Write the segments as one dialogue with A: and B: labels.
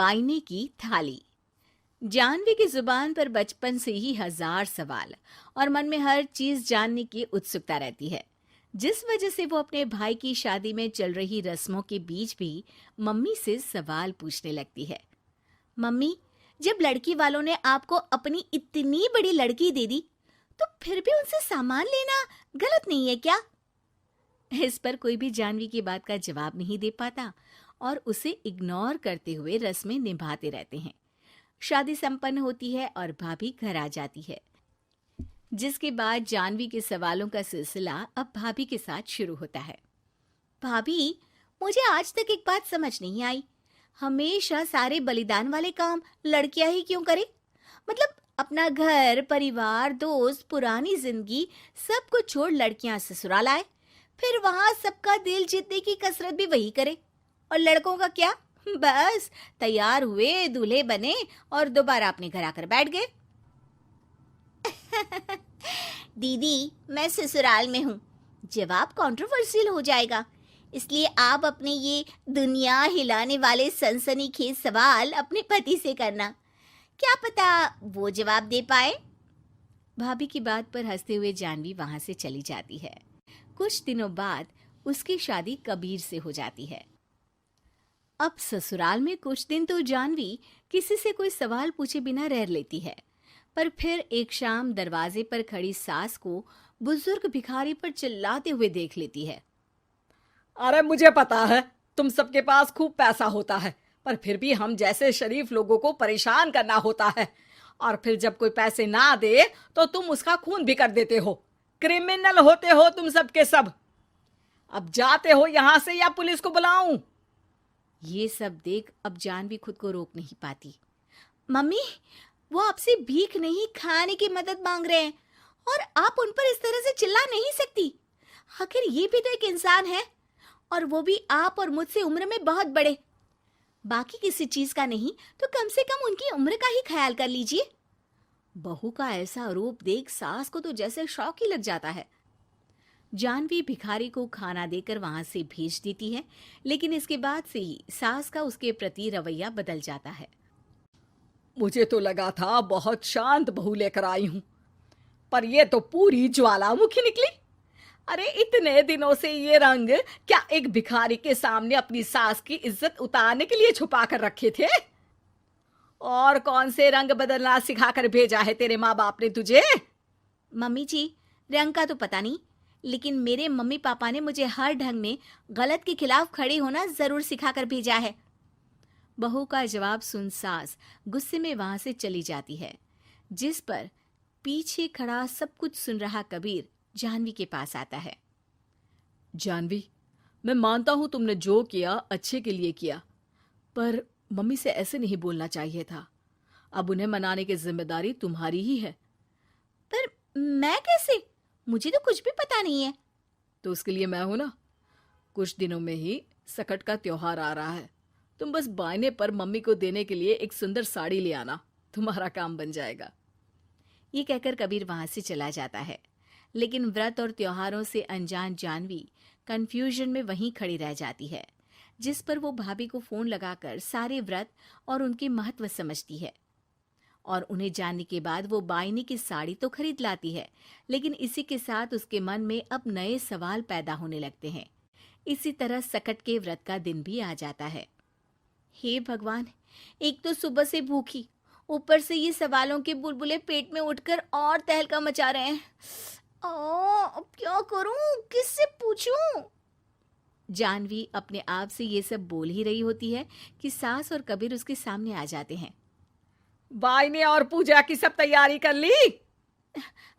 A: बायने की थाली। जानवी की जुबान पर बचपन से ही हजार सवाल और मन में हर चीज जानने की उत्सुकता रहती है, जिस वजह से वो अपने भाई की शादी में चल रही रस्मों के बीच भी मम्मी से सवाल पूछने लगती है। मम्मी, जब लड़की वालों ने आपको अपनी इतनी बड़ी लड़की दे दी, तो फिर भी उनसे सामान लेना गलत नहीं है क्या? इस पर कोई भी जानवी की बात का जवाब नहीं दे पाता और उसे इग्नोर करते हुए रस्में निभाते रहते हैं। शादी संपन्न होती है और भाभी घर आ जाती है, जिसके बाद जानवी के सवालों का सिलसिला अब भाभी के साथ शुरू होता है। भाभी, मुझे आज तक एक बात समझ नहीं आई, हमेशा सारे बलिदान वाले काम लड़कियां ही क्यों करे? मतलब अपना घर, परिवार, दोस्त, पुरानी जिंदगी सब कुछ छोड़ लड़कियां ससुराल आए, फिर वहां सबका दिल जीतने की कसरत भी वही करे। और लड़कों का क्या? बस तैयार हुए, दूल्हे बने और दोबारा अपने घर आकर बैठ गए। दीदी, मैं ससुराल में हूँ। जवाब कंट्रोवर्शियल हो जाएगा, इसलिए आप अपने ये दुनिया हिलाने वाले सनसनीखेज सवाल अपने पति से करना, क्या पता वो जवाब दे पाए। भाभी की बात पर हंसते हुए जानवी वहां से चली जाती है। कुछ दिनों बाद उसकी शादी कबीर से हो जाती है। अब ससुराल में कुछ दिन तो जानवी किसी से कोई सवाल पूछे बिना रह लेती है, पर फिर एक शाम दरवाजे पर खड़ी सास को बुजुर्ग भिखारी पर चिल्लाते हुए देख लेती है।
B: अरे मुझे पता है तुम सबके पास खूब पैसा होता है, पर फिर भी हम जैसे शरीफ लोगों को परेशान करना होता है, और फिर जब कोई पैसे ना दे तो तुम उसका खून भी कर देते हो। क्रिमिनल होते हो तुम सब के सब। अब जाते हो यहां से या पुलिस को बुलाऊं?
A: ये सब देख अब जानवी खुद को रोक नहीं पाती। मम्मी, वो आपसे भीख नहीं, खाने की मदद मांग रहे हैं और आप उन पर इस तरह से चिल्ला नहीं सकती। आखिर ये भी तो एक इंसान है, और वो भी आप और मुझसे उम्र में बहुत बड़े। बाकी किसी चीज का नहीं तो कम से कम उनकी उम्र का ही ख्याल कर लीजिए। बहू का ऐसा रूप देख सास को तो जैसे शौक ही लग जाता है। जानवी भिखारी को खाना देकर वहां से भेज देती है, लेकिन इसके बाद से ही सास का उसके प्रति रवैया बदल जाता है।
B: मुझे तो लगा था बहुत शांत बहू लेकर आई हूं, पर ये तो पूरी ज्वालामुखी निकली। अरे इतने दिनों से ये रंग क्या एक भिखारी के सामने अपनी सास की इज्जत उतारने के लिए छुपा कर रखे थे? और कौन से रंग बदलना सिखा कर भेजा है तेरे माँ बाप ने तुझे?
A: मम्मी जी, रंग का तो पता नहीं, लेकिन मेरे मम्मी पापा ने मुझे हर ढंग में गलत के खिलाफ खड़े होना जरूर सिखाकर भेजा है। बहू का जवाब सुन सास गुस्से में वहां से चली जाती है, जिस पर पीछे खड़ा सब कुछ सुन रहा कबीर जानवी के पास आता है।
B: जानवी, मैं मानता हूं तुमने जो किया अच्छे के लिए किया, पर मम्मी से ऐसे नहीं बोलना चाहिए था। अब उन्हें मनाने की जिम्मेदारी तुम्हारी ही है।
A: पर मैं कैसे? मुझे तो कुछ भी पता नहीं है।
B: तो उसके लिए मैं हूं ना। कुछ दिनों में ही सकट का त्योहार आ रहा है, तुम बस बायने पर मम्मी को देने के लिए एक सुंदर साड़ी ले आना, तुम्हारा काम बन जाएगा।
A: ये कहकर कबीर वहां से चला जाता है, लेकिन व्रत और त्योहारों से अनजान जानवी कंफ्यूजन में वहीं खड़ी रह जाती है, जिस पर वो भाभी को फोन लगाकर सारे व्रत और उनके महत्व समझती है। और उन्हें जानने के बाद वो बायने की साड़ी तो खरीद लाती है, लेकिन इसी के साथ उसके मन में अब नए सवाल पैदा होने लगते हैं। इसी तरह सकट के व्रत का दिन भी आ जाता है। हे भगवान, एक तो सुबह से भूखी, ऊपर से ये सवालों के बुलबुले पेट में उठकर और तहलका मचा रहे हैं। अब क्या करूं, किससे पूछूं? जानवी अपने आप से ये सब बोल ही रही होती है कि सास और कबीर उसके सामने आ जाते हैं।
B: बायने और पूजा की सब तैयारी कर ली?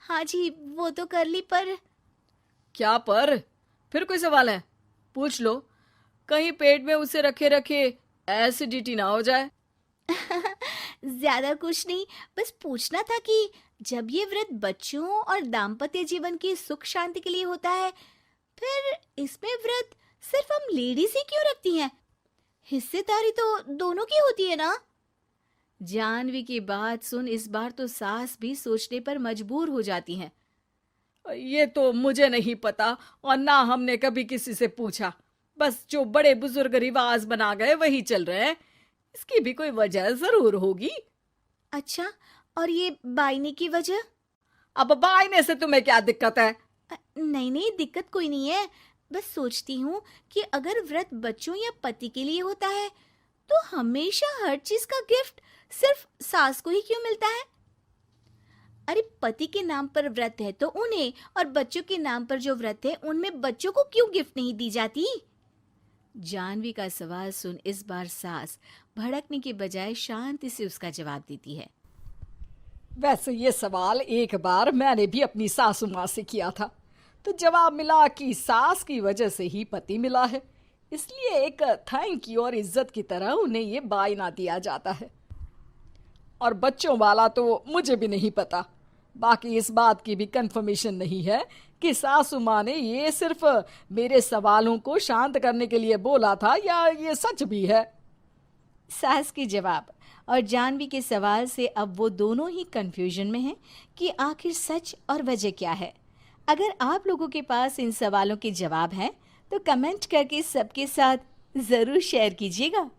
A: हाँ जी, वो तो कर ली, पर
B: क्या पर? फिर कोई सवाल है? पूछ लो, कहीं पेट में उसे रखे रखे एसिडिटी ना हो जाए।
A: ज्यादा कुछ नहीं, बस पूछना था कि जब ये व्रत बच्चों और दाम्पत्य जीवन की सुख शांति के लिए होता है, फिर इसमें व्रत सिर्फ हम लेडीज ही क्यों रखती हैं? हिस्सेदारी तो दोनों की होती है ना? जानवी की बात सुन इस बार तो सास भी सोचने पर मजबूर हो जाती हैं।
B: ये तो मुझे नहीं पता, और ना हमने कभी किसी से पूछा। बस जो बड़े बुजुर्ग रिवाज बना गए वही चल रहे हैं। इसकी भी कोई वजह जरूर होगी।
A: अच्छा, और ये बायने की वजह?
B: अब बायने से तुम्हें क्या दिक्कत है?
A: नहीं नहीं, दिक्कत कोई नहीं है। बस सोचती हूँ कि अगर व्रत बच्चों या पति के लिए होता है तो हमेशा हर चीज का गिफ्ट सिर्फ सास को ही क्यों मिलता है? अरे पति के नाम पर व्रत है तो उन्हें, और बच्चों के नाम पर जो व्रत है उनमें बच्चों को क्यों गिफ्ट नहीं दी जाती? जानवी का सवाल सुन इस बार सास भड़कने के बजाय शांति से उसका जवाब देती है।
B: वैसे ये सवाल एक बार मैंने भी अपनी सासू माँ से किया था, तो जवाब मिला कि सास की वजह से ही पति मिला है, इसलिए एक थैंक यू और इज्जत की तरह उन्हें ये बायना दिया जाता है। और बच्चों वाला तो मुझे भी नहीं पता। बाकी इस बात की भी कंफर्मेशन नहीं है कि सासू माँ ने ये सिर्फ मेरे सवालों को शांत करने के लिए बोला था या ये सच भी है।
A: सास के जवाब और जानवी के सवाल से अब वो दोनों ही कंफ्यूजन में हैं कि आखिर सच और वजह क्या है। अगर आप लोगों के पास इन सवालों के जवाब हैं तो कमेंट करके सबके साथ ज़रूर शेयर कीजिएगा।